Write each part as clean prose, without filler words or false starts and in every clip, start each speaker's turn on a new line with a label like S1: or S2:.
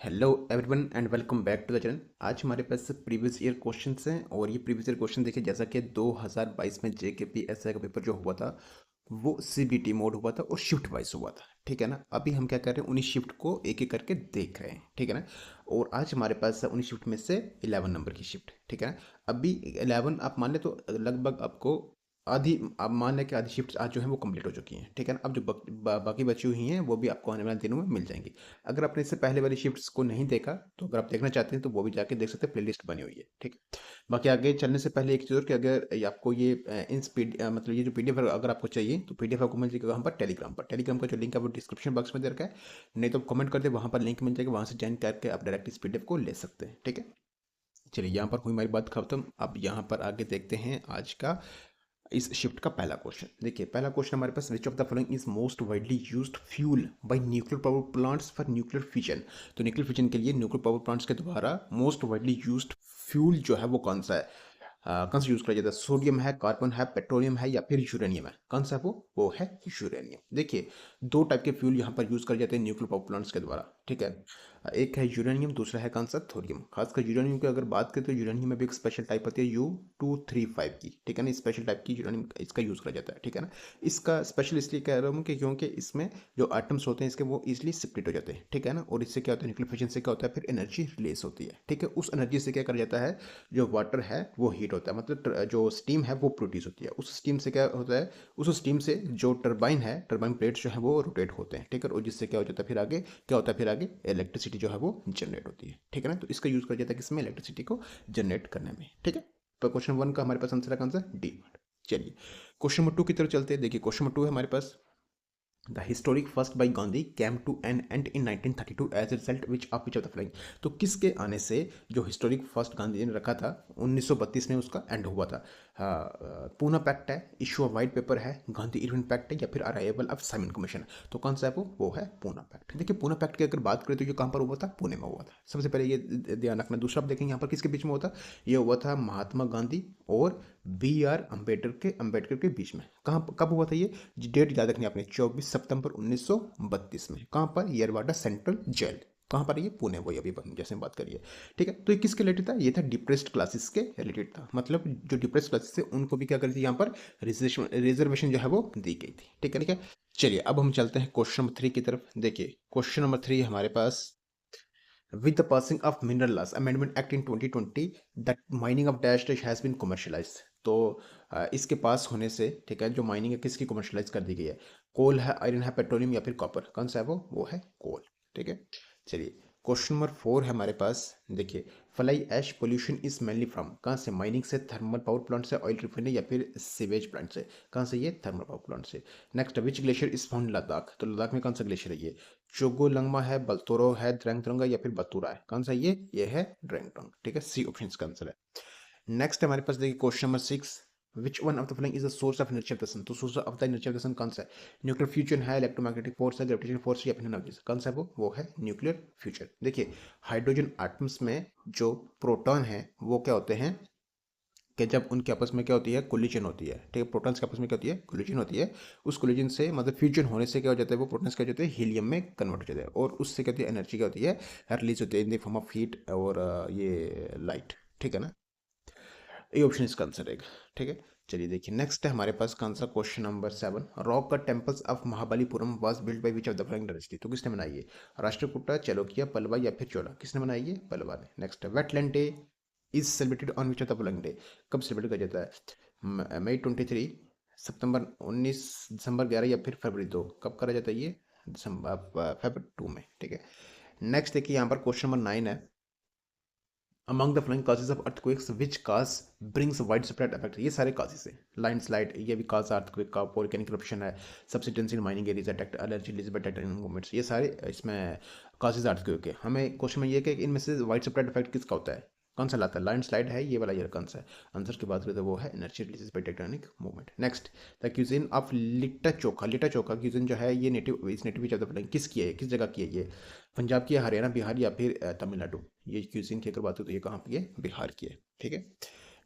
S1: Hello everyone and welcome back to the channel. आज हमारे पास previous year questions हैं और ये प्रीवियस ईयर क्वेश्चन देखिए, जैसा कि 2022 में जेकेपीएसआई का पेपर जो हुआ था वो सीबीटी मोड हुआ था और शिफ्ट वाइज हुआ था। ठीक है ना। अभी हम क्या कर रहे हैं, उन्हीं शिफ्ट को एक एक करके देख रहे हैं। ठीक है ना। और आज हमारे पास है उन्हीं शिफ्ट में से 11 नंबर की शिफ्ट। ठीक है ना। अभी 11 आप मान ले तो लगभग आपको आधी, आप मान लें कि आधी शिफ्ट आज जो है वो कंप्लीट हो चुकी हैं। ठीक है ना। अब जो बाकी बची हुई हैं वो भी आपको आने वाले दिनों में मिल जाएंगी। अगर आपने इससे पहले वाली शिफ्ट्स को नहीं देखा तो अगर आप देखना चाहते हैं तो वो भी जाके देख सकते हैं, प्लेलिस्ट बनी हुई है। ठीक है। बाकी आगे चलने से पहले एक चीज़ और कि अगर ये आपको ये मतलब ये जो पीडीएफ अगर आपको चाहिए तो पीडीएफ आपको मिल जाएगा वहाँ पर टेलीग्राम पर। टेलीग्राम का जो लिंक है वो डिस्क्रिप्शन बॉक्स में दे रखा है, नहीं तो कमेंट कर दे, वहाँ पर लिंक मिल जाएगा, वहाँ से ज्वाइन करके आप डायरेक्ट इस पीडीएफ को ले सकते हैं। ठीक है। चलिए, यहाँ पर हुई हमारी बात खत्म। अब यहाँ पर आगे देखते हैं आज का इस शिफ्ट का पहला क्वेश्चन। देखिए, पहला क्वेश्चन हमारे पास, which of the following is most widely used fuel by nuclear power plants for nuclear fission. तो न्यूक्लियर फिशन के लिए न्यूक्लियर पावर प्लांट्स के द्वारा मोस्ट वाइडली यूज्ड फ्यूल जो है वो कौन सा है, कौन सा यूज किया जाता है? सोडियम है, कार्बन है, पेट्रोलियम है या फिर यूरेनियम है? कौन सा है वो है यूरेनियम। देखिए, दो टाइप के फ्यूल यहाँ पर यूज करे जाते हैं न्यूक्लियर पावर प्लांट्स के द्वारा। ठीक है। एक है यूरेनियम, दूसरा है कौन सा? थोरियम। खासकर यूरेनियम की अगर बात करें तो यूरेनियम में भी एक स्पेशल टाइप होती है U235 की। ठीक है ना। स्पेशल टाइप की यूरेनियम इसका यूज करा जाता है। ठीक है ना। इसका स्पेशल इसलिए कह रहा हूँ कि क्योंकि इसमें जो एटम्स होते हैं इसके वो इजिली सेपरेट हो जाते हैं। ठीक है ना। और इससे क्या होता है, न्यूक्लियर फिशन से क्या होता है, फिर एनर्जी रिलीज होती है। ठीक है। उस एनर्जी से क्या करा जाता है, जो वाटर है वो हीट होता है, मतलब जो स्टीम है वो प्रोड्यूस होती है। उस स्टीम से क्या होता है, उस स्टीम से जो टरबाइन है, टरबाइन प्लेट्स जो है वो रोटेट होते हैं। ठीक है। और जिससे क्या हो जाता है, फिर आगे क्या होता है, फिर आगे इलेक्ट्रिसिटी जो है वो जनरेट होती है। ठीक है ना। तो इसका यूज किया जाता है किसमें, इलेक्ट्रिसिटी को जनरेट करने में। ठीक है। तो क्वेश्चन 1 का हमारे पास आंसर है कौन सा, डी। चलिए, क्वेश्चन नंबर 2 की तरफ चलते हैं। देखिए, क्वेश्चन नंबर 2 है हमारे पास, the historic first by Gandhi came to an end in 1932 as result which of the flying. तो किसके आने से जो हिस्टोरिक फर्स्ट गांधी जी ने रखा था 1932 में उसका एंड हुआ था? पूना पैक्ट है, इशू ऑफ वाइट पेपर है, गांधी इरविन पैक्ट है या फिर अराइवल ऑफ साइमन कमीशन। तो कौन सा है वो है पूना पैक्ट। देखिए, पूना पैक्ट की अगर बात करें तो ये कहाँ पर हुआ था, पुणे में हुआ था। सबसे पहले ये ध्यान रखना। दूसरा आप देखेंगे यहाँ पर किसके बीच में हुआ था, ये हुआ था महात्मा गांधी और बी आर अम्बेडकर के बीच में। कहाँ कब हुआ था ये, डेट याद रखनी आपने, 24 सितंबर 1932 में। कहाँ पर, येरवाडा सेंट्रल जेल। कहाँ पर, ये पुणे, वही अभी जैसे हम बात करिए। ठीक है। तो ये किसके रिलेटेड था, ये था डिप्रेस्ड क्लासेस के रिलेटेड था। मतलब जो डिप्रेस्ड क्लासेस है उनको भी क्या करी थी, यहाँ पर रिजर्वेशन जो है वो दी गई थी। ठीक है। ठीक है। चलिए, अब हम चलते हैं क्वेश्चन नंबर 3 की तरफ। देखिए, क्वेश्चन नंबर 3 हमारे पास, with the passing of Mineral Laws Amendment Act in 2020, that mining of dash dash has been commercialized। तो इसके पास होने से, ठीक है, जो माइनिंग है किसकी कमर्शलाइज कर दी गई है? कोल है, आयरन है, पेट्रोलियम या फिर कॉपर? कौन सा है वो है कोल। ठीक है। चलिए, क्वेश्चन नंबर 4 है हमारे पास। देखिए, fly ash pollution is mainly from, कहाँ से? माइनिंग से, थर्मल पावर प्लांट से, ऑयल रिफाइनरी या फिर सीवेज प्लांट से? कहाँ से? ये थर्मल पावर प्लांट से। Next, which glacier is found Ladakh. तो लद्दाख में कौन सा ग्लेशियर है ये? चोगोलंगमा है, बलतोरो है, द्रेंगद्रोंगा या फिर बतूरा है? कौन सा ये है ड्रेंगडोंग। ठीक है। सी ऑप्शन इसका आंसर है। नेक्स्ट हमारे पास देखिए, question number 6, which one of the following is the source of energy of the sun. तो source of the energy of the sun कौन सा है? न्यूक्लियर फ्यूजन है, इलेक्ट्रोमैग्नेटिक फोर्स है, ग्रेविटेशन फोर्स या फिर नॉन। कौन सा है वो है न्यूक्लियर फ्यूजन। देखिए, हाइड्रोजन एटम्स में जो प्रोटॉन है वो क्या होते हैं कि जब उनके आपस में क्या होती है, कोलिजन होती है। ठीक है। प्रोटॉन्स के आपस में क्या होती है, कोलिजन होती है। उस कोलिजन से, मतलब फ्यूजन होने से क्या हो जाता है, वो प्रोटॉन्स क्या हो जाते हैं, हीलियम में कन्वर्ट हो जाते हैं। और उससे क्या होती है, एनर्जी क्या होती है, रिलीज होती है in the form of heat और ये लाइट। ठीक है ना। ये ऑप्शन इसका आंसर रहेगा। ठीक है। चलिए, देखिए, नेक्स्ट है हमारे पास कौन सा, question number 7, rock cut temples of Mahabalipuram was build by which of the following dynasty. तो किसने बनाई है? राष्ट्रकूटा, चालुक्य, पल्लवा या फिर चोला? किसने बनाई है? पल्लवा ने। Next, wetland day is celebrated on which of the following day. कब सेलिब्रेट किया जाता है? मई 23, सितंबर 19, दिसंबर 11 या फिर फरवरी 2? कब करा जाता है ये? दिसंबर फेब 2 में। ठीक है। नेक्स्ट देखिए, यहाँ पर क्वेश्चन नंबर 9 है, among the flowing causes of earthquakes which cause brings widespread effect। ये सारे causes हैं। लैंड स्लाइड, ये भी cause earthquake का, वोल्केनिक eruption है, subsidence in mining areas attacked, allergy release by titanium movements, ये सारे इसमें causes earthquake के। हमें क्वेश्चन में ये है कि इनमें से widespread effect किसका होता है, कौन सा लाता है? लैंड स्लाइड है ये वाला, ये कौन सा है? आंसर की बात करें तो वो है energy release by tectonic movement. Next, the cuisine of litti chokha. Litti chokha cuisine जो है ये नेटिव, इस नेटिव विच ऑफ द फॉलोइंग किसकी है, किस जगह की है ये? पंजाब की है, हरियाणा, बिहार या फिर तमिलनाडु? ये क्यूजिन की अगर बात हो तो ये कहाँ की है, बिहार की है। ठीक है।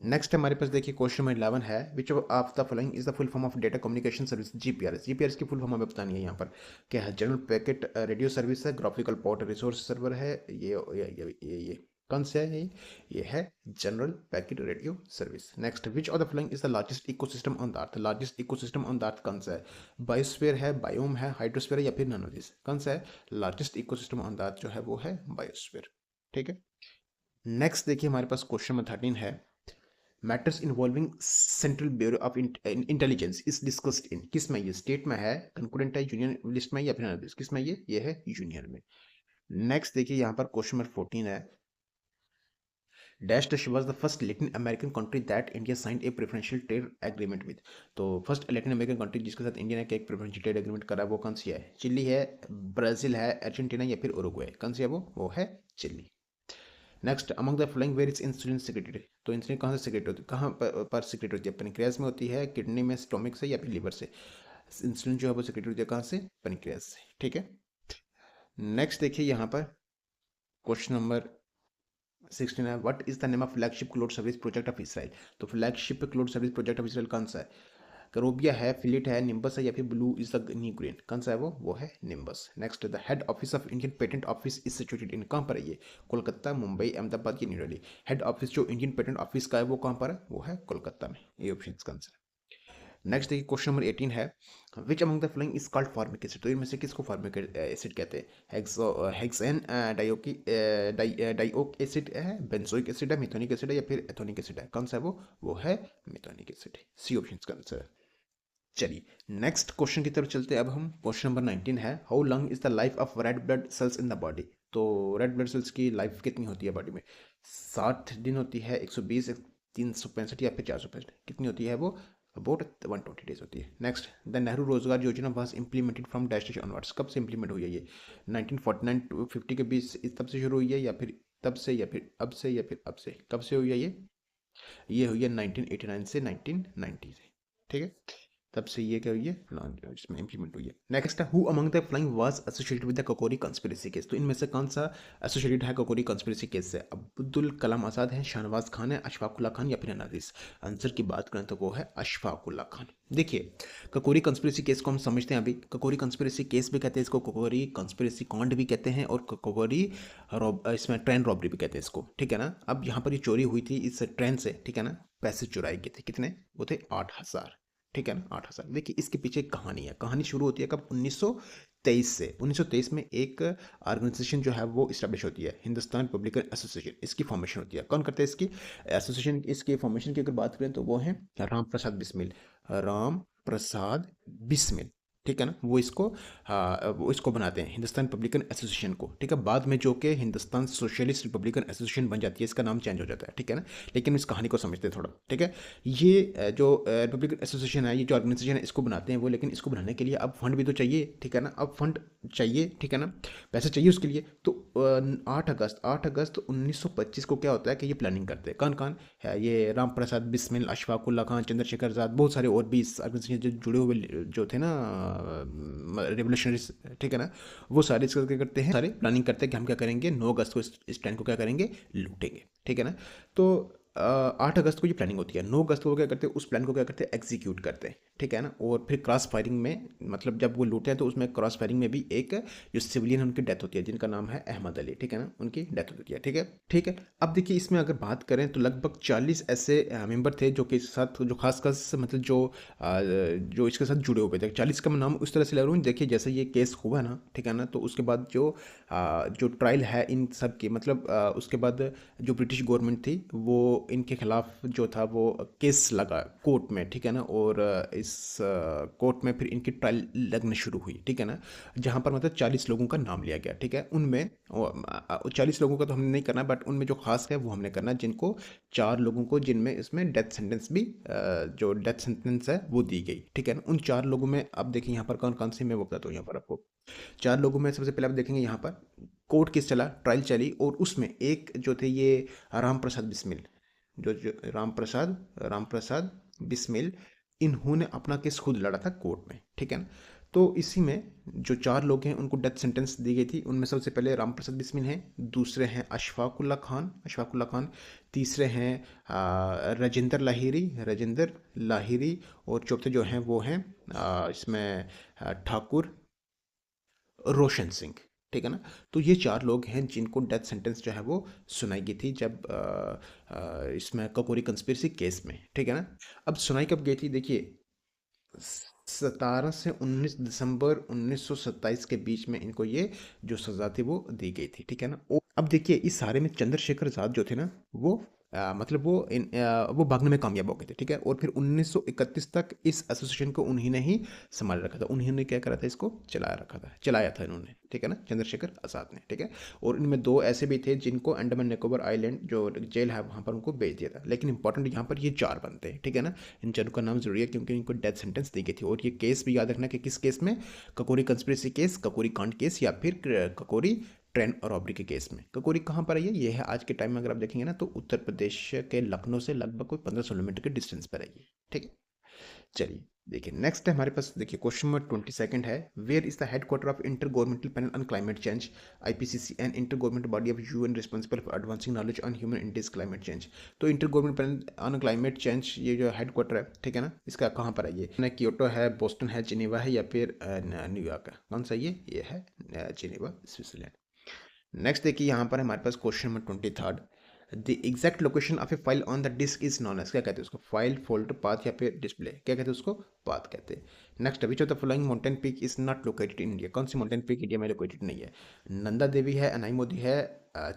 S1: नेक्स्ट हमारे पास देखिए क्वेश्चन नंबर 11 है, विच of the following is the full form of data communication service GPRS. GPRS की फुल फॉर्म हमें बतानी है यहाँ पर क्या है। जनरल पैकेट रेडियो सर्विस है, ग्राफिकल पोर्ट रिसोर्स सर्वर है, ये कौन सा है ये है general packet radio service. Next, which of the following is the largest ecosystem on the earth. Largest ecosystem on the earth कौन सा है। बायोस्फीयर है, बायोम है, हाइड्रोस्फीयर है या फिर नन ऑफ दिस। कौन सा है largest ecosystem on the earth जो है वो है बायोस्फीयर। ठीक है। नेक्स्ट देखिए हमारे पास क्वेश्चन नंबर 13 है, matters involving central bureau of intelligence is discussed in. किस में ये स्टेट में है, कंकरेंट है, यूनियन लिस्ट में या फिर अदर्स। किस में ये है यूनियन में। नेक्स्ट देखिए यहाँ पर क्वेश्चन नंबर 14 है, dash dash was the first Latin American country that India signed A preferential trade agreement with. तो फर्स्ट लैटिन अमेरिकन कंट्री जिसके साथ इंडिया ने एक प्रेफरेंशियल ट्रेड एग्रीमेंट करा वो कौन सी है। चिली है, ब्राजील है, अर्जेंटीना या फिर उरुग्वे। कौन सी है वो है Chile. Next, among the flowing where is insulin secreted. तो इंसुलिन कहाँ से सिक्रेट होती है, कहाँ पर सिक्रेट होती है, पेनक्रियाज में होती है, किडनी में, स्टोमिक से या फिर लीवर से। इंसुलिन जो है वो सिक्रेट होती है कहाँ से, पेनक्रियाज से। ठीक है। नेक्स्ट देखिए यहाँ पर क्वेश्चन नंबर 16 है, what is the name of flagship cloud service project of Israel. तो flagship cloud service project of Israel कौन सा है, करोबिया है, फिलिट है, निम्बस है या फिर blue is the new green. कौन सा है वो है nimbus. Next, the head office of Indian patent office is situated in. कहाँ पर है ये, कोलकाता, मुंबई, अहमदाबाद या न्यू दिल्ली। हेड ऑफिस जो इंडियन पेटेंट ऑफिस का है वो कहाँ पर है, वो है कोलकाता में। ये ऑप्शन कौन सा है। नेक्स्ट देखिए क्वेश्चन नंबर 18 है, विच among the following is called formic acid. तो इनमें से किसको फॉर्मिक एसिड कहते हैं। हेक्सेन डाइओक एसिड है, बेंजोइक एसिड है, मिथोनिक एसिड है या फिर एथोनिक एसिड है। कौन सा है वो है मिथोनिक एसिड। सी ऑप्शन का आंसर है। चलिए नेक्स्ट क्वेश्चन की तरफ चलते हैं। अब हम क्वेश्चन नंबर 19 है, how long is the life of red blood cells in the body. तो रेड ब्लड सेल्स की लाइफ कितनी होती है बॉडी में, 60 दिन होती है, 120, 365 या फिर 465। कितनी होती है वो, अबाउट 120 डेज होती है। नेक्स्ट, द नेहरू रोजगार योजना was implemented from dash onwards. कब से इंप्लीमेंट हुई है ये, 1949 टू 50 के बीच तब से शुरू हुई है या फिर तब से या फिर अब से या फिर अब से। कब से हुई है ये हुई है 1989 से 1990 से। ठीक है, तब से ये क्या हुई है इसमें इंप्लीमेंट हुई है। नेक्स्ट है, who among the flying was associated with the Kakori conspiracy case. तो इनमें से कौन सा एसोसिएटेड है ककोरी कंस्पिरेसी केस से। अब्दुल कलाम आजाद है, शाहनवाज खान है, अशफाकुल्ला खान या फिर अनाजिस। आंसर की बात करें तो वो है अशफाकुल्ला खान। देखिए ककोरी कंस्पिरेसी केस को हम समझते हैं अभी, ककोरी कंस्पिरेसी केस भी कहते हैं इसको, ककोरी कंस्पिरेसी कांड भी कहते हैं और ककोरी इसमें ट्रेन रॉबरी भी कहते हैं इसको। ठीक है ना। अब यहाँ पर ये चोरी हुई थी इस ट्रेन से, ठीक है ना, पैसे चुराए गए थे। कितने वो थे, 8,000। ठीक है ना, 8,000। देखिए इसके पीछे एक कहानी है, कहानी शुरू होती है कब, 1923 से। 1923 में एक ऑर्गेनाइजेशन जो है वो इस्टेब्लिश होती है, हिंदुस्तान रिपब्लिकन एसोसिएशन। इसकी फॉर्मेशन होती है, कौन करते हैं इसकी एसोसिएशन, इसके फॉर्मेशन की अगर बात करें तो वो है राम प्रसाद बिस्मिल। राम प्रसाद बिस्मिल, ठीक है ना, वो इसको बनाते हैं हिंदुस्तान रिपब्लिकन एसोसिएशन को। ठीक है, बाद में जो कि हिंदुस्तान सोशलिस्ट रिपब्लिकन एसोसिएशन बन जाती है, इसका नाम चेंज हो जाता है। ठीक है ना, लेकिन इस कहानी को समझते हैं थोड़ा। ठीक है, ये जो रिपब्लिकन एसोसिएशन है, ये जो ऑर्गेनाइजेशन है इसको बनाते हैं वो, लेकिन इसको बनाने के लिए अब फंड भी तो चाहिए। ठीक है ना, अब फंड चाहिए, ठीक है ना, पैसे चाहिए उसके लिए। तो 8 अगस्त 1925 को क्या होता है कि ये प्लानिंग करते हैं, कौन कौन है, ये राम प्रसाद बिस्मिल, अशफाकुल्ला खान, चंद्रशेखर आजाद, बहुत सारे और भी इस ऑर्गेनाइजेशन से जुड़े हुए जो थे ना रेवोल्यूशनरीज। ठीक है ना, वो सारे इसका क्या करते हैं, सारे प्लानिंग करते हैं कि हम क्या करेंगे, 9 अगस्त को इस ट्रेन को क्या करेंगे, लूटेंगे। ठीक है ना, तो 8 अगस्त को ये प्लानिंग होती है, 9 अगस्त को क्या करते हैं, उस प्लान को क्या करते हैं, एग्जीक्यूट करते हैं। ठीक है ना, और फिर क्रॉस फायरिंग में, मतलब जब वो लूटे हैं तो उसमें क्रॉस फायरिंग में भी एक जो सिविलियन उनकी डेथ होती है, जिनका नाम है अहमद अली। ठीक है ना, उनकी डेथ होती है। ठीक है, ठीक है। अब देखिए इसमें अगर बात करें तो लगभग 40 ऐसे मेंबर थे जो कि इसके साथ, जो खास मतलब जो इसके साथ जुड़े हुए थे। 40 का मैं नाम उस तरह से ले रहा हूँ, देखिए जैसे ये केस हुआ ना, ठीक है ना, तो उसके बाद जो ट्रायल है इन सब की, मतलब उसके बाद जो ब्रिटिश गवर्नमेंट थी वो इनके खिलाफ जो था वो केस लगा कोर्ट में। ठीक है ना, और इस कोर्ट में फिर इनकी ट्रायल लगने शुरू हुई। ठीक है ना, जहाँ पर मतलब 40 लोगों का नाम लिया गया। ठीक है, उनमें 40 लोगों का तो हमने नहीं करना, बट उनमें जो खास है वो हमने करना, जिनको 4 लोगों को, जिनमें इसमें डेथ सेंटेंस भी जो डेथ सेंटेंस है वो दी गई। ठीक है ना, उन 4 लोगों में अब देखिए यहाँ पर कौन कौन से, मैं वो बताता हूँ यहाँ पर आपको। 4 लोगों में सबसे पहले आप देखेंगे यहाँ पर कोर्ट केस चला, ट्रायल चली, और उसमें एक जो थे ये राम प्रसाद बिस्मिल, जो राम प्रसाद बिस्मिल, इन्होंने अपना केस खुद लड़ा था कोर्ट में। ठीक है ना, तो इसी में जो 4 लोग हैं उनको डेथ सेंटेंस दी गई थी। उनमें सबसे पहले रामप्रसाद बिस्मिल हैं, दूसरे हैं अशफाकुल्ला खान, तीसरे हैं राजेंद्र लाहिरी, और चौथे जो हैं वो हैं इसमें ठाकुर रोशन सिंह। ठीक है ना। तो ये 4 लोग हैं जिनको डेथ सेंटेंस जो है वो सुनाई गई थी जब इसमें ककोरी कंस्पिरेसी केस में। ठीक है ना। अब सुनाई कब गई थी, देखिए 17 से 19 दिसंबर 1927 के बीच में इनको ये जो सजा थी वो दी गई थी। ठीक है ना। अब देखिए इस सारे में चंद्रशेखर आजाद जो थे ना वो मतलब वो भागने में कामयाब हो गए थे। ठीक है। और फिर 1931 तक इस एसोसिएशन को उन्हीं ने ही संभाल रखा था, उन्हीं ने क्या करा था, इसको चलाया था इन्होंने। ठीक है ना, चंद्रशेखर आजाद ने। ठीक है। और इनमें 2 ऐसे भी थे जिनको अंडमान निकोबार आइलैंड जो जेल है वहाँ पर उनको भेज दिया था। लेकिन इंपॉर्टेंट यहाँ पर ये 4 बनते हैं। ठीक है ना। इन चारों का नाम जरूरी है क्योंकि इनको डेथ सेंटेंस दी गई थी। और ये केस भी याद रखना कि किस केस में, ककोरी कंस्पिरेसी केस, ककोरी कांड केस, या फिर ककोरी ट्रेन और रॉबरी के केस में। ककोरी कहाँ पर है, ये है आज के टाइम में अगर आप देखेंगे ना तो उत्तर प्रदेश के लखनऊ से लगभग कोई 15 किलोमीटर के डिस्टेंस पर है ये। ठीक है। चलिए देखिए नेक्स्ट है हमारे पास, देखिए क्वेश्चन नंबर 22 है, where is the headquarter of inter governmental panel on climate change IPCC and inter government body of UN responsible for advancing knowledge on human induced climate change. तो inter government panel on climate change ये जो headquarter है, ठीक है ना, इसका कहाँ पर है, ये कियोटो है, बोस्टन है, जिनेवा है, या फिर न्यूयॉर्क है, कौन सा ये है जिनेवा, स्विट्जरलैंड। नेक्स्ट देखिए यहाँ पर हमारे पास question number 23, the exact location of a file on the disk is known as, क्या कहते हैं उसको, फाइल, फोल्डर, पाथ, या फिर डिस्प्ले, क्या कहते हैं उसको, पाथ कहते हैं। Next, which of the following mountain peak is not located in India, कौन सी माउंटेन पीक इंडिया में लोकेटेड नहीं है, नंदा देवी है, अनाई मोदी है,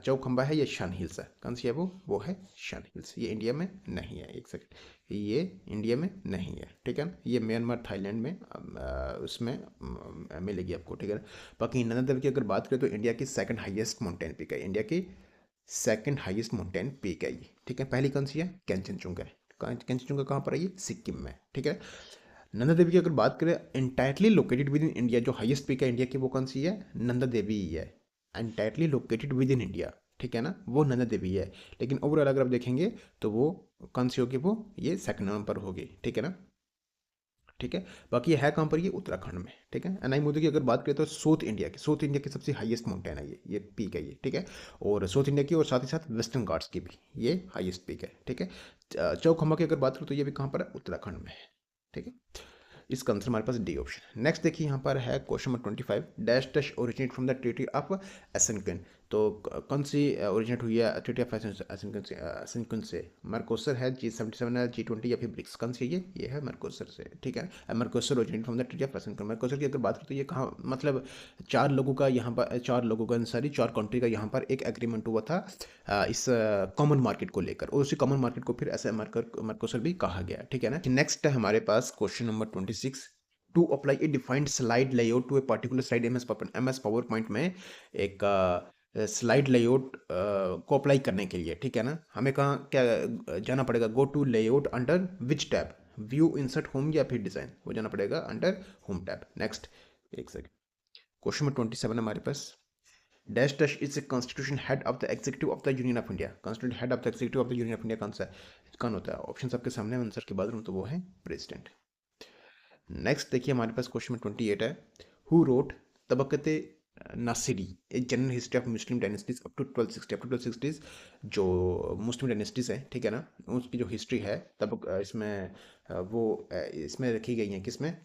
S1: चौखंबा है, या शान हिल्स है, कौन सी है वो है शान हिल्स, ये इंडिया में नहीं है। एक सेकंड, ये इंडिया में नहीं है। ठीक है ना। ये म्यांमार थाईलैंड में उसमें मिलेगी आपको। ठीक है ना। बाकी नंदा देवी की अगर बात करें तो इंडिया की सेकंड हाईएस्ट माउंटेन पीक है, इंडिया की सेकंड हाईएस्ट माउंटेन पीक है ये। ठीक है। पहली कौन सी है, कैंचनजुंगा है। कैंचनजुंगा कहाँ पर है, ये सिक्किम में। ठीक है। नंदा देवी की अगर बात करें entirely located with in India, जो हाईएस्ट पीक है इंडिया की वो कौन सी है, नंदा देवी ही है, entirely located with in India. ठीक है ना, वो नंदा देवी है। लेकिन ओवरऑल अगर आप देखेंगे तो वो कौन सी होगी, वो ये सेकंड नंबर पर होगी। ठीक है ना। ठीक है। बाकी ये है कहाँ पर, ये उत्तराखंड में। ठीक है। अनाई मोदी की अगर बात करें तो साउथ इंडिया की सबसे हाईएस्ट माउंटेन है ये पीक है ये। ठीक है। और साउथ इंडिया की और साथ ही साथ वेस्टर्न घाट्स की भी ये हाईएस्ट पीक है। ठीक है। चौखंबा की अगर बात करें तो ये भी कहाँ पर है, उत्तराखंड में है। ठीक है। इसका आंसर हमारे पास डी ऑप्शन। नेक्स्ट देखिए यहाँ पर है question number 25, dash dash originate from the treaty of Asuncion. तो कौन सी ओरिजिनेट हुई है ट्रीटी ऑफ एसेनक्विन से, मर्कोसर है, G77 है, G20, या फिर ब्रिक्स, कौन सी है, ये है मर्कोसर से। ठीक है। Mercosur originate from the treaty of Asuncion. Mercosur की अगर बात करें तो ये कहाँ, मतलब 4 लोगों का यहाँ पर, 4 लोगों का सॉरी 4 कंट्री का यहाँ पर एक एग्रीमेंट हुआ था इस कॉमन मार्केट को लेकर, और उसी कॉमन मार्केट को फिर ऐसे मर्कोसर भी कहा गया। ठीक है ना। नेक्स्ट है हमारे पास question number 26, to apply a defined slide layout to a particular slide MS PowerPoint में एक स्लाइड लेआउट को अप्लाई करने के लिए। ठीक है ना, हमें कहाँ क्या जाना पड़ेगा, go to layout under which tab, view, insert, home, या फिर डिजाइन, वो जाना पड़ेगा अंडर होम टैब। नेक्स्ट, एक सेकंड, क्वेश्चन नंबर 27 हमारे पास, dash dash is a constitution head of the executive of the union of India. Constitution head of the executive of the union of India कौन सा है, कौन होता है, option आपके सामने, आंसर की बात करूँ तो वो है प्रेसिडेंट। नेक्स्ट देखिए हमारे पास क्वेश्चन नंबर 28 है, who wrote Tabaqat Nasiri, a general history of Muslim dynasties up to 1260 जो मुस्लिम डायनेस्टीज है। ठीक है ना, उसकी जो हिस्ट्री है तब इसमें वो इसमें रखी गई है, किसमें,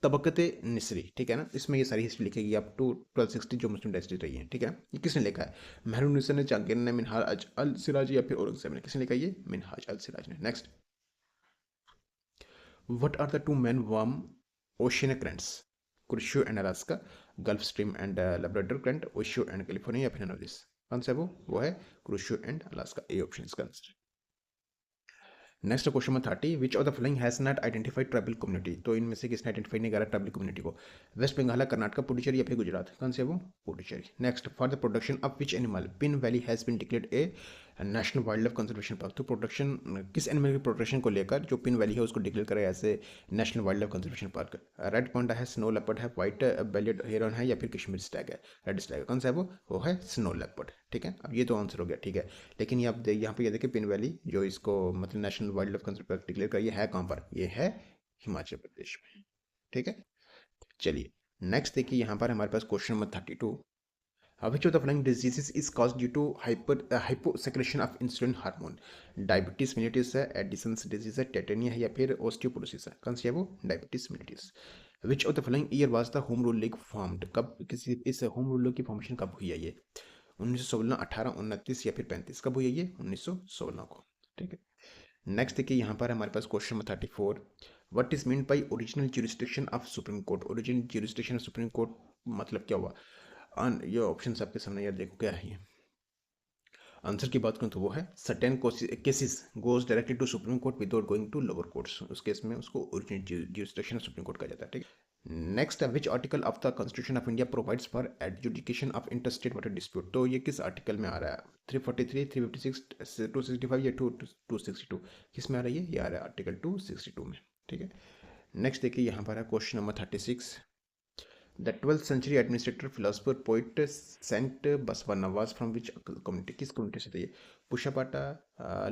S1: तबकते निसरी। ठीक है ना, इसमें ये सारी हिस्ट्री लिखी गई अप टू 1260 जो मुस्लिम डायनेस्टी रही है। ठीक है। ये किसने लिखा है, मेहरुन्निसा ने, जहांगीर ने, मिनहाज अल सिराज, या फिर औरंगजेब ने, किसने लिखा ये, मिनहाज अल सिराज ने। Next, what are the two main warm oceanic currents, Kurishu and Alaska, Gulf Stream and Labrador Current, Oishio and California, या फिर none of this, कौन सा है वो है Kurishu and Alaska, A option इसका answer. Next question number 30, which of the following has not identified tribal community. तो इनमें से किसने आइडेंटिफाई नहीं करा ट्राइबल कम्युनिटी को, वेस्ट बंगाल, कर्नाटक, पुडुचेरी, या फिर गुजरात, कौन से है वो, Puducherry. Next, for the production of which animal Pin valley has been declared a national wildlife conservation park. तो प्रोटेक्शन किस एनिमल की प्रोटेक्शन को लेकर जो पिन वैली है उसको डिक्लेयर करा ऐसे national wildlife conservation park. Red panda है, स्नो लेपर्ड है, व्हाइट बेलियड हेरन है, या फिर कश्मीर स्टैग है, रेड स्टैग है, कौन सा है वो है स्नो लेपर्ड। ठीक है। अब ये तो आंसर हो गया। ठीक है। लेकिन ये आप यहाँ पे ये देखिए पिन वैली जो इसको मतलब national wildlife conservation park declare करिए है कहाँ पर, ये है हिमाचल प्रदेश में। ठीक है। चलिए नेक्स्ट देखिए, यहाँ पर हमारे पास question number 32। Which of the following diseases is caused due to hyposecretion of insulin hormone? Diabetes mellitus है, एडिसन्स डिजीज है, टेटेनिया है, या फिर ओस्टियोपोरोसिस है। कौन सी है वो? Diabetes mellitus. Which of the following year was the Home Rule League formed? कब किसी इस होम रूल लीग की फॉर्मेशन कब हुई है ये? 1916, 18, 29 या फिर 35? कब हुई है ये? 1916 को। ठीक है। नेक्स्ट देखिए, यहाँ पर हमारे पास question number 34। What is mean by original jurisdiction of supreme Court? Original jurisdiction of supreme Court मतलब क्या हुआ? ये ऑप्शन आपके सामने, यार देखो क्या है ये। आंसर की बात करूं तो वो है certain cases goes directly to supreme court without going to lower courts. उस केस में उसको original jurisdiction of supreme court कहा जाता है। ठीक है। Next, which article of the constitution of India provides for adjudication of interstate water dispute? तो ये किस आर्टिकल में आ रहा है? 343, 356, 265 या 262? किस में आ रही है? ये आ रहा है आर्टिकल 262 में। ठीक है। नेक्स्ट देखिए, यहाँ पर है question number 36। The 12th century administrator, philosopher, poet Saint Basavana was from which community? किस कम्युनिटी से थे ये? पुष्यपाटा,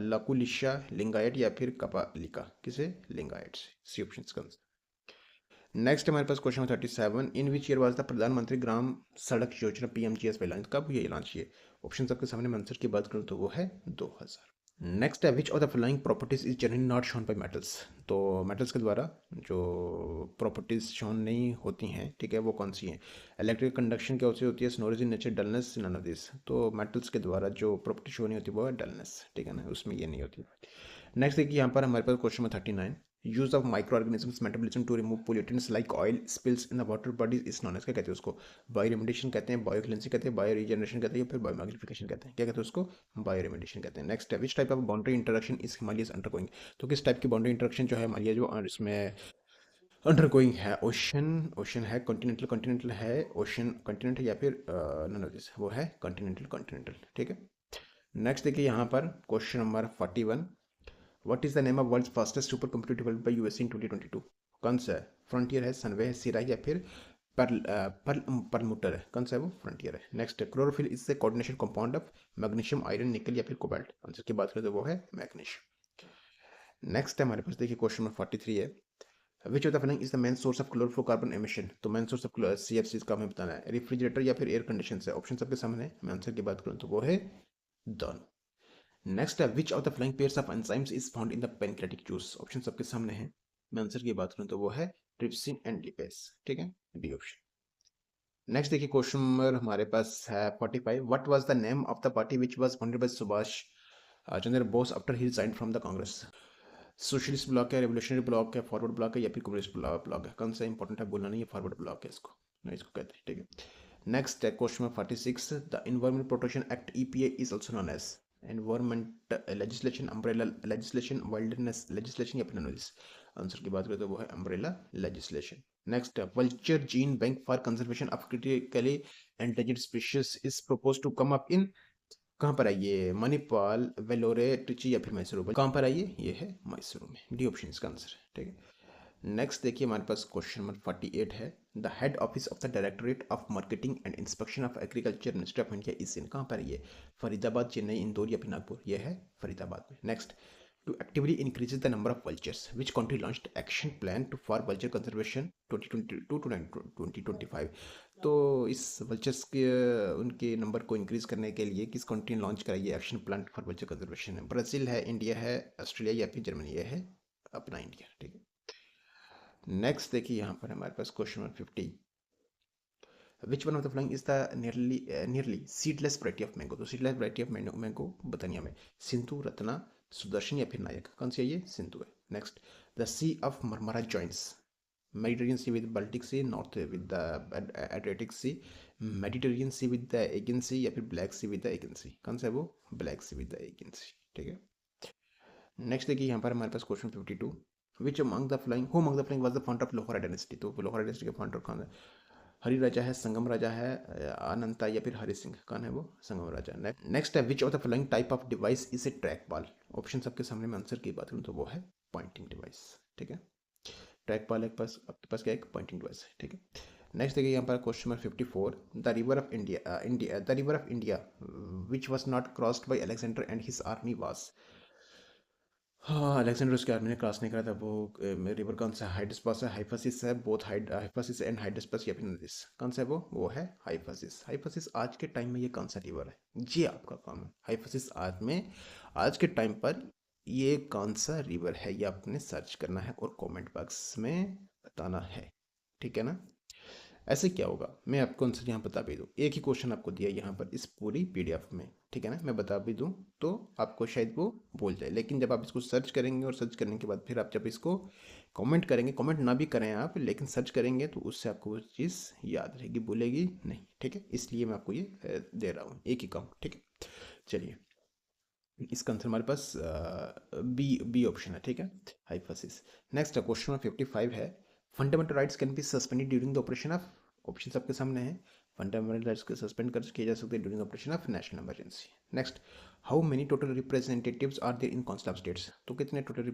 S1: लकुलिशा, लिंगायत या फिर कपालिका? किसे? लिंगायत से। सी ऑप्शन का आंसर। नेक्स्ट हमारे पास question 37। In which year was the Pradhan Mantri Gram सड़क योजना PMGS लॉन्च? कब ये लॉन्च किए? ऑप्शन आपके सामने, मैं आंसर की बात करूँ तो वो है 2000। नेक्स्ट है विच of the following properties is generally not shown by metals? तो मेटल्स के द्वारा जो प्रॉपर्टीज शोन नहीं होती हैं, ठीक है, वो कौन सी हैं? इलेक्ट्रिक कंडक्शन क्या होती है? Sonorous in nature, dullness, none of this. तो मेटल्स के द्वारा जो प्रॉपर्टी शो नहीं होती वो है डलनेस। ठीक है ना, उसमें ये नहीं होती। नेक्स्ट देखिए, यहाँ पर हमारे पास क्वेश्चन में 39। Use of micro organisms metabolism to remove pollutants like oil spills in the water bodies is known as, क्या कहते हैं उसको? बायो रेमिडिएशन कहते हैं, बायो क्लेंसिंग कहते हैं, बायो रीजनरेशन कहते हैं, या फिर बायो मैग्निफिकेशन कहते हैं। क्या कहते हैं उसको? बायो रेमिडिएशन कहते हैं। नेक्स्ट है which type of boundary interaction is Himalayas undergoing? तो किस टाइप की बाउंड्री इंटरेक्शन जो है हिमालय जो इसमें अंडरगोइंग है? ओशन है, कॉन्टिनेंटल है, ओशन कॉन्टिनेंट, या फिर नन ऑफ दिस, वो है कॉन्टिनेंटल। ठीक है। नेक्स्ट देखिए, यहाँ पर question number 41। What is the name of world's fastest supercomputer developed by USA in 2022? कौन सा है? फ्रंटियर है, सनवे है, सिरा या फिर परलमुटर है? कौन सा है वो? फ्रंटियर है। Next, chlorophyll is the coordination compound of magnesium, iron, निकल या फिर कोबाल्ट? आंसर की बात करें तो वो है मैग्नीशियम। नेक्स्ट है हमारे पास देखिए क्वेश्चन नंबर 43 है। विच of the following is the main source of chlorofluorocarbon emission? तो मेन सोर्स ऑफ CFC का हमें बताना है। रेफ्रिजरेटर या फिर एयर कंडीशन से? ऑप्शन सबके सामने है, मैं आंसर की बात करूँ तो वो है दोनों। नेक्स्ट है विच of the flying pairs of enzymes is found in the pancreatic juice? Option सबके सामने है, मैं आंसर की बात करूं तो वो है ट्रिप्सिन एंड लिपेस। ठीक है, बी ऑप्शन। नेक्स्ट देखिए, क्वेश्चन नंबर हमारे पास है 45। What was the name of the party which was founded by Subhash Chandra Bose after he resigned from the Congress? Socialist bloc है, रेवोल्यूशनरी ब्लॉक है, फॉरवर्ड ब्लॉक है, या फिर कम्युनिस्ट ब्लॉक है? कौन सा इंपॉर्टेंट है बोलना नहीं है, फॉरवर्ड ब्लॉक है इसको, नहीं इसको कहते हैं। ठीक है। नेक्स्ट है question number 46। The environment protection act EPA is also known as environment legislation, umbrella legislation, wilderness legislation, या फिर नोटिस? आंसर की बात करें तो वो है अम्ब्रेला लेजिस्लेशन। नेक्स्ट है vulture gene bank for conservation of critically endangered species is propose to come up in, कहाँ पर है ये? मणिपाल, वेलोरे, ट्रिची, या फिर मैसूरू? कहाँ पर है ये है मैसूरू में। डी ऑप्शन इसका आंसर है। ठीक है। नेक्स्ट देखिए, हमारे पास क्वेश्चन नंबर 48 है। The head office of the directorate of marketing and inspection of agriculture ministry of India is in, कहाँ पर है ये? फरीदाबाद, चेन्नई, इंदौर, या फिर नागपुर? ये है फरीदाबाद में। Next, to actively increase the number of vultures, which country launched action plan to for vulture conservation 2022 to 2025? तो इस वल्चर्स के उनके नंबर को इंक्रीज करने के लिए किस कंट्री ने लॉन्च कराई है action plan for vulture conservation? है ब्राज़ील है, इंडिया है, ऑस्ट्रेलिया, या फिर जर्मनी? ये है अपना इंडिया। ठीक है। नेक्स्ट देखिए, यहाँ पर हमारे पास question number 50। Which one of the following is the nearly seedless variety of mango? तो सीडलेस वैरायटी ऑफ मैंगो बतानी हमें। सिंधु, रत्ना, सुदर्शन, या फिर नायक? कौन सी है ये? सिंधु है। Next, the Sea of Marmara joints Mediterranean Sea with Baltic Sea, north with the Adriatic Sea, Mediterranean Sea with the Aegean Sea, या फिर Black Sea with the Aegean Sea? कौन सा है वो? Black Sea with the Aegean Sea. ठीक है। Next देखिए, यहाँ पर हमारे पास क्वेश्चन 52। Which among the following who among the flying was the founder of Lohara dynasty? तो लोहारा डायनेस्टी के फाउंडर कौन है? हरि राजा है, संगम राजा है, अनंता, या फिर हरि सिंह? कौन है वो? संगम राजा। नेक्स्ट है विच of the following type of device is a track ball? Option सबके सामने, में आंसर की बात करूँ तो वो है पॉइंटिंग डिवाइस। ठीक है। ट्रैक बॉल के पास, आपके पास क्या है? पॉइंटिंग डिवाइस है। ठीक है। नेक्स्ट देखिए, यहाँ पर question number 54। The river of India which was not crossed by Alexander and his army was? हाँ, अलेक्जेंडर उसके मैंने क्रॉस नहीं करा था वो रिवर कौन सा हाइडस्पस है, हाइफासिस है, बोथ हाइफासिस एंड हाइडस्पस या फिर नदिस कौन सा है वो है हाइफासिस। हाइफासिस आज के टाइम में ये कौन सा रिवर है, ये आपका काम है। हाइफासिस आज के टाइम पर ये कौन सा रिवर है, ये आपने सर्च करना है और कमेंट बॉक्स में बताना है, ठीक है ना। ऐसे क्या होगा, मैं आपको आंसर यहाँ बता भी दूँ, एक ही क्वेश्चन आपको दिया यहाँ पर इस पूरी पीडीएफ में, ठीक है ना, मैं बता भी दूँ तो आपको शायद वो भूल जाए, लेकिन जब आप इसको सर्च करेंगे और सर्च करने के बाद फिर आप जब इसको कमेंट करेंगे, कमेंट ना भी करें आप लेकिन सर्च करेंगे तो उससे आपको वो चीज़ याद रहेगी, भूलेगी नहीं, ठीक है। इसलिए मैं आपको ये दे रहा हूँ एक ही काम, ठीक है। चलिए, इसका आंसर हमारे पास बी बी ऑप्शन है, ठीक है, हाइपोथेसिस। नेक्स्ट क्वेश्चन नंबर 55 है, fundamental rights can be suspended during the operation of, option आपके सामने है, फंडामेंटल राइट्स को सस्पेंड कर किए जा सकते हैं during operation of national emergency. Next, how many total representatives are there in council of states, तो कितने टोटल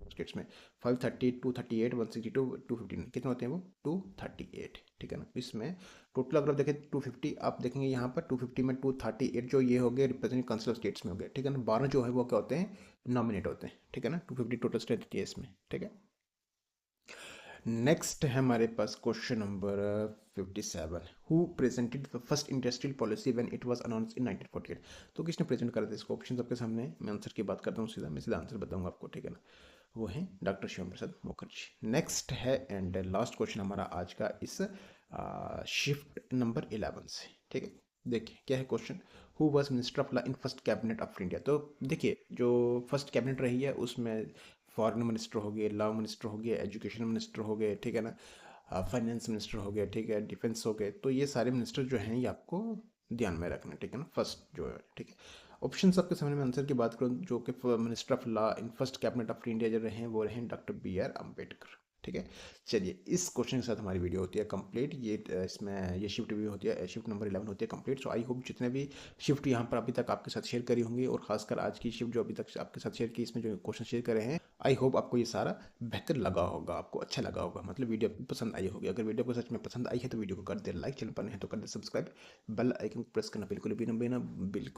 S1: स्टेट्स में 530, 238, 162, 259 कितने होते हैं वो 238, ठीक है ना। इसमें टोटल अगर आप देखें 250, आप देखेंगे यहाँ पर 250 में 238 जो ये हो गए रिप्रेजेंट काउंसिल ऑफ स्टेट्स में हो गए, ठीक है ना। 12 जो है वो क्या होते हैं, नॉमिनेट होते हैं, ठीक है ना। 250 टोटल स्टेट है इसमें, ठीक है। नेक्स्ट है हमारे पास question number 57, who presented the first industrial policy when it was announced in 1948, तो किसने प्रेजेंट करा था इसको, ऑप्शन आपके सामने है। मैं आंसर की बात करता हूँ सीधा, मैं सीधा आंसर बताऊंगा आपको, ठीक है ना। वो है डॉक्टर श्यामा प्रसाद मुखर्जी। नेक्स्ट है एंड लास्ट क्वेश्चन हमारा आज का इस शिफ्ट नंबर 11 से, ठीक है। देखिए क्या है question, who was minister of law in first cabinet of India, तो देखिए जो फर्स्ट कैबिनेट रही है उसमें फॉरेन मिनिस्टर हो गए, लॉ मिनिस्टर हो गया, एजुकेशन मिनिस्टर हो गए, ठीक है ना, फाइनेंस मिनिस्टर हो गया, ठीक है, डिफेंस हो गए, तो ये सारे मिनिस्टर जो हैं ये आपको ध्यान में रखना है, ठीक है ना, फर्स्ट जो है, ठीक है। ऑप्शन आपके सामने मैं आंसर की बात करूँ, जो कि minister of law in first cabinet of India जो रहे हैं वो रहे डॉक्टर बी आर अम्बेडकर, ठीक है। चलिए, इस क्वेश्चन के साथ हमारी वीडियो होती है कंप्लीट, ये इसमें ये शिफ्ट भी होती है, शिफ्ट नंबर 11 होती है कंप्लीट। सो आई होप जितने भी शिफ्ट यहाँ पर अभी तक आपके साथ शेयर करी होंगी और खासकर आज की शिफ्ट जो अभी तक आपके साथ शेयर की, इसमें जो क्वेश्चन शेयर करे हैं, आई होप आपको ये सारा बेहतर लगा होगा, आपको अच्छा लगा होगा, मतलब वीडियो आपको पसंद आई होगी। अगर वीडियो को सच में पसंद आई है तो वीडियो को कर दे लाइक, चैनल पर नहीं है तो कर दे सब्सक्राइब, बेल आइकन को प्रेस करना बिल्कुल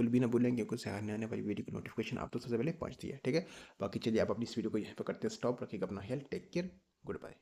S1: भी ना भूलेंगे, क्योंकि आने आने वाली वीडियो की नोटिफिकेशन आप तो सबसे पहले पहुंचती है, ठीक है। बाकी चलिए आप अपनी इस वीडियो को यहाँ पर करते हैं स्टॉप, रखिएगा अपना health, take care, good bye.